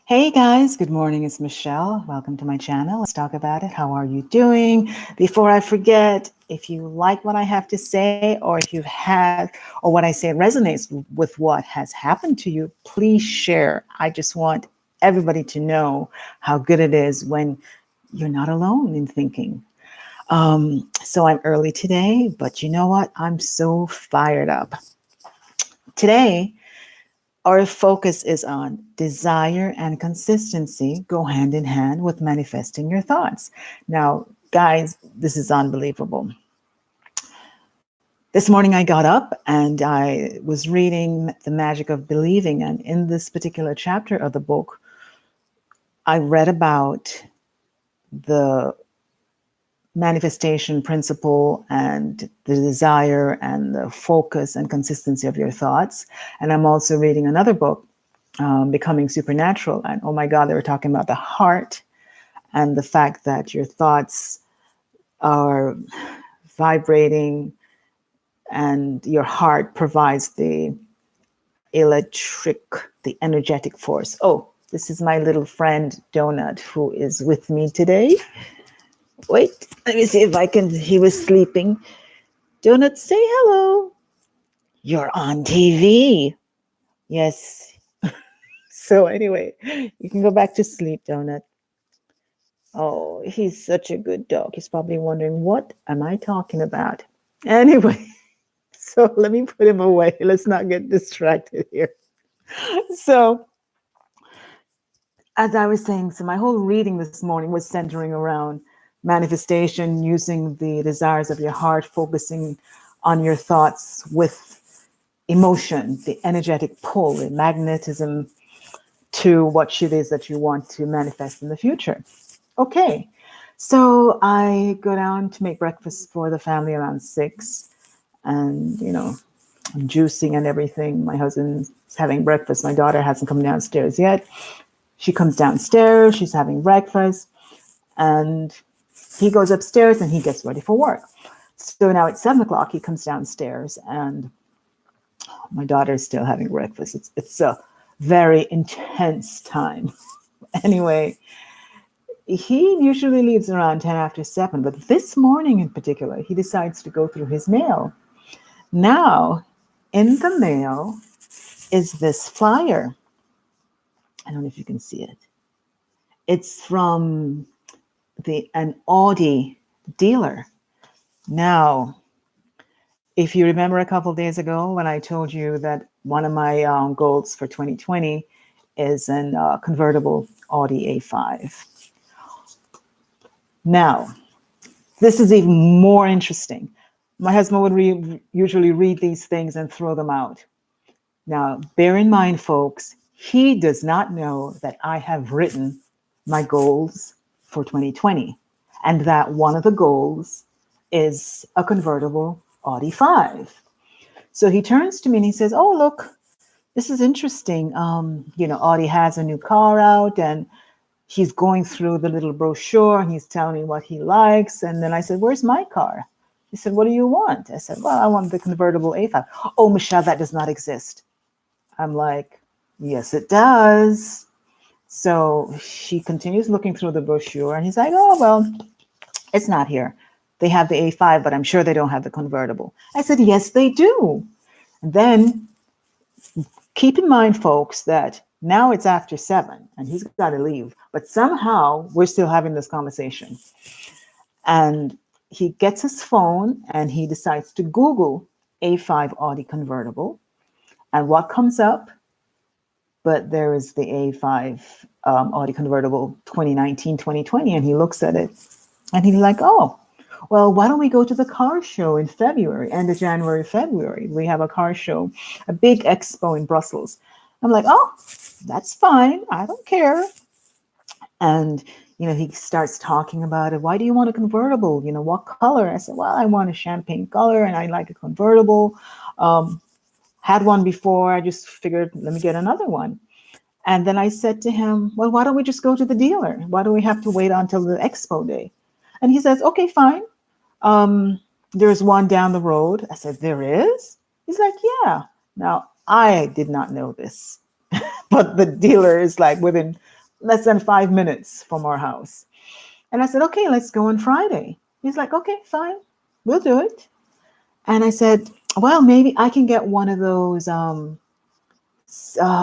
Hey guys, good morning. It's Michelle. Welcome to my channel. Let's talk about it. How are you doing? Before I forget, if you like what I have to say, or if you've had, or what I say resonates with what has happened to you, please share. I just want everybody to know how good it is when you're not alone in thinking. So I'm early today, but you know what? I'm so fired up. Today, our focus is on desire and consistency go hand in hand with manifesting your thoughts. Now, guys, this is unbelievable. This morning I got up and I was reading The Magic of Believing. And in this particular chapter of the book, I read about the manifestation principle and the desire and the focus and consistency of your thoughts. And I'm also reading another book, Becoming Supernatural. And oh my God, they were talking about the heart and the fact that your thoughts are vibrating and your heart provides the energetic force. Oh, this is my little friend Donut who is with me today. Wait, let me see if I can. He was sleeping. Donut, say hello. You're on TV. Yes. So, anyway, you can go back to sleep, Donut. Oh, he's such a good dog. He's probably wondering, what am I talking about? Anyway, so let me put him away. Let's not get distracted here. So, as I was saying, so my whole reading this morning was centering around manifestation, using the desires of your heart, focusing on your thoughts with emotion, the energetic pull, the magnetism to what it is that you want to manifest in the future. Okay, so I go down to make breakfast for the family around 6, and I'm juicing and everything. My husband's having breakfast. My daughter hasn't come downstairs yet. She comes downstairs, she's having breakfast, and he goes upstairs and he gets ready for work. So now at 7 o'clock, he comes downstairs and my daughter is still having breakfast. It's a very intense time. Anyway, he usually leaves around 10 after 7, but this morning in particular, he decides to go through his mail. Now, in the mail is this flyer. I don't know if you can see it. It's from an Audi dealer. Now, if you remember a couple of days ago when I told you that one of my goals for 2020 is a convertible Audi A5. Now, this is even more interesting. My husband would usually read these things and throw them out. Now, bear in mind, folks, he does not know that I have written my goals for 2020, and that one of the goals is a convertible Audi 5. So he turns to me and he says, "Oh, look, this is interesting. Audi has a new car out," and he's going through the little brochure and he's telling me what he likes. And then I said, "Where's my car?" He said, "What do you want?" I said, "Well, I want the convertible A5. "Oh, Michelle, that does not exist." I'm like, "Yes, it does." So she continues looking through the brochure and he's like, "Oh, well, it's not here. They have the A5, but I'm sure they don't have the convertible." I said, "Yes, they do." And then keep in mind, folks, that now it's after 7 and he's got to leave, but somehow we're still having this conversation. And he gets his phone and he decides to Google A5 Audi convertible. And what comes up? But there is the A5 Audi convertible 2019, 2020. And he looks at it and he's like, "Oh, well, why don't we go to the car show in February, end of January, February? We have a car show, a big expo in Brussels." I'm like, "Oh, that's fine. I don't care." And, he starts talking about it. "Why do you want a convertible? What color?" I said, "Well, I want a champagne color and I like a convertible. Had one before. I just figured, let me get another one." And then I said to him, "Well, why don't we just go to the dealer? Why do we have to wait until the expo day?" And he says, "Okay, fine. There's one down the road." I said, "There is?" He's like, "Yeah." Now, I did not know this, but the dealer is like within less than 5 minutes from our house. And I said, okay, let's go on Friday. He's like, okay, fine, we'll do it. And I said, well, maybe I can get one of those, how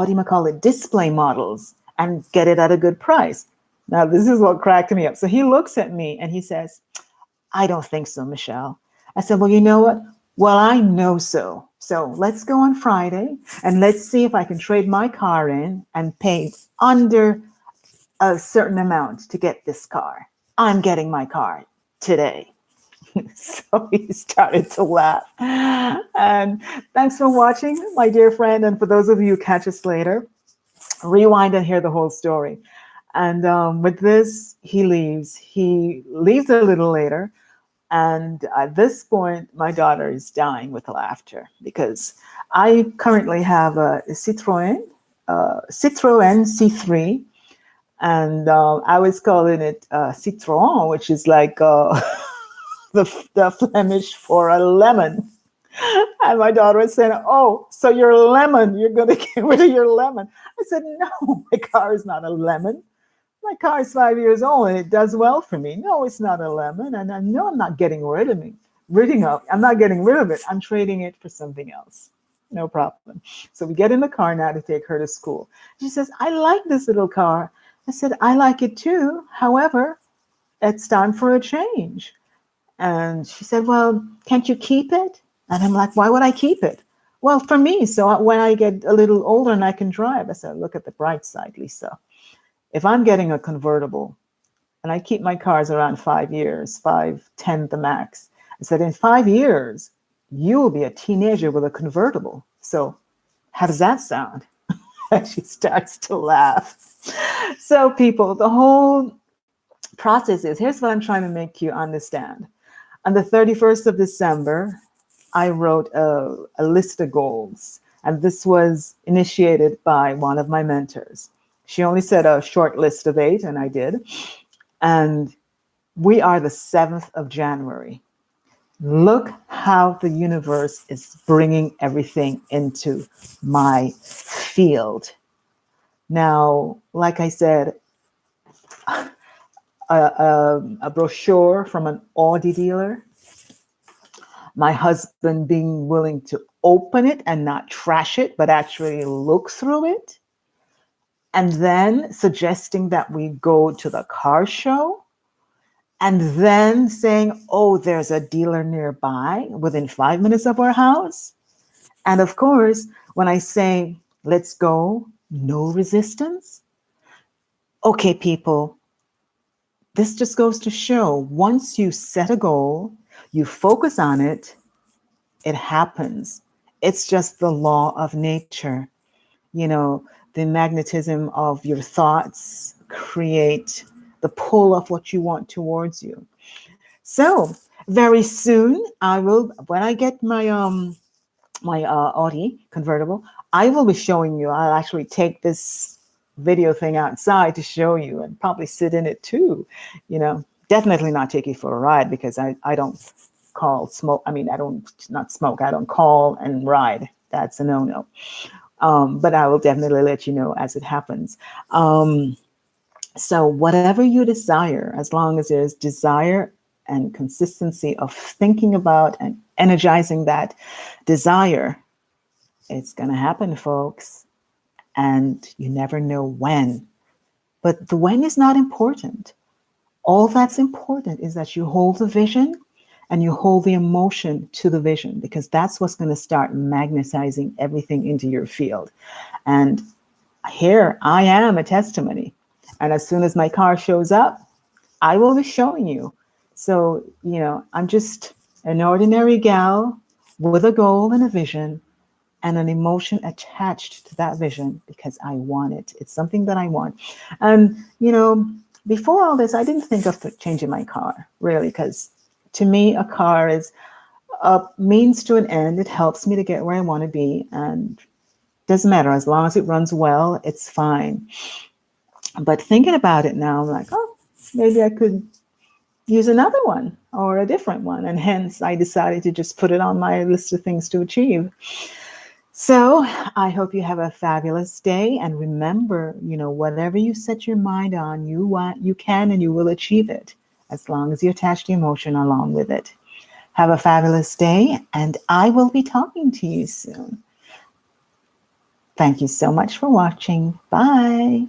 do you call it, display models and get it at a good price. Now, this is what cracked me up. So he looks at me and he says, I don't think so, Michelle. I said, well, you know what? Well, I know so. So let's go on Friday and let's see if I can trade my car in and pay under a certain amount to get this car. I'm getting my car today. So he started to laugh. And thanks for watching, my dear friend. And for those of you who catch us later, rewind and hear the whole story. And with this, he leaves. He leaves a little later. And at this point, my daughter is dying with laughter because I currently have a Citroën C3, and I was calling it Citron, which is like the Flemish for a lemon. And my daughter was saying, oh, so you're a lemon. You're going to get rid of your lemon. I said, no, my car is not a lemon. My car is 5 years old and it does well for me. No, it's not a lemon. And I know I'm not getting rid of it. I'm not getting rid of it. I'm trading it for something else. No problem. So we get in the car now to take her to school. She says, I like this little car. I said, I like it too. However, it's time for a change. And she said, well, can't you keep it? And I'm like, why would I keep it? Well, for me. So when I get a little older and I can drive, I said, look at the bright side, Lisa. If I'm getting a convertible and I keep my cars around 5 years, 5, 10 the max, I said, in 5 years, you will be a teenager with a convertible. So how does that sound? And she starts to laugh. So people, the whole process is, here's what I'm trying to make you understand. On the 31st of December, I wrote a list of goals. And this was initiated by one of my mentors. She only said a short list of 8, and I did. And we are the 7th of January. Look how the universe is bringing everything into my field. Now, like I said, a brochure from an Audi dealer, my husband being willing to open it and not trash it, but actually look through it, and then suggesting that we go to the car show, and then saying, oh, there's a dealer nearby within 5 minutes of our house. And of course, when I say, let's go, no resistance. Okay, people, this just goes to show, once you set a goal, you focus on it, it happens. It's just the law of nature. You know, the magnetism of your thoughts create the pull of what you want towards you. So very soon, I will, when I get my Audi convertible, I will be showing you. I'll actually take this video thing outside to show you and probably sit in it too. You know, definitely not take you for a ride because I don't call smoke. I mean, I don't, not smoke. I don't call and ride. That's a no-no. But I will definitely let you know as it happens. So whatever you desire, as long as there's desire and consistency of thinking about and energizing that desire, it's going to happen, folks. And you never know when. But the when is not important. All that's important is that you hold the vision and you hold the emotion to the vision, because that's what's going to start magnetizing everything into your field. And here I am a testimony. And as soon as my car shows up, I will be showing you. So, you know, I'm just an ordinary gal with a goal and a vision and an emotion attached to that vision because I want it. It's something that I want. And, you know, before all this, I didn't think of changing my car, really, because to me, a car is a means to an end. It helps me to get where I want to be. And doesn't matter. As long as it runs well, it's fine. But thinking about it now, I'm like, oh, maybe I could use another one or a different one. And hence, I decided to just put it on my list of things to achieve. So I hope you have a fabulous day. And remember, whatever you set your mind on, you can and you will achieve it as long as you attach the emotion along with it. Have a fabulous day, and I will be talking to you soon. Thank you so much for watching. Bye.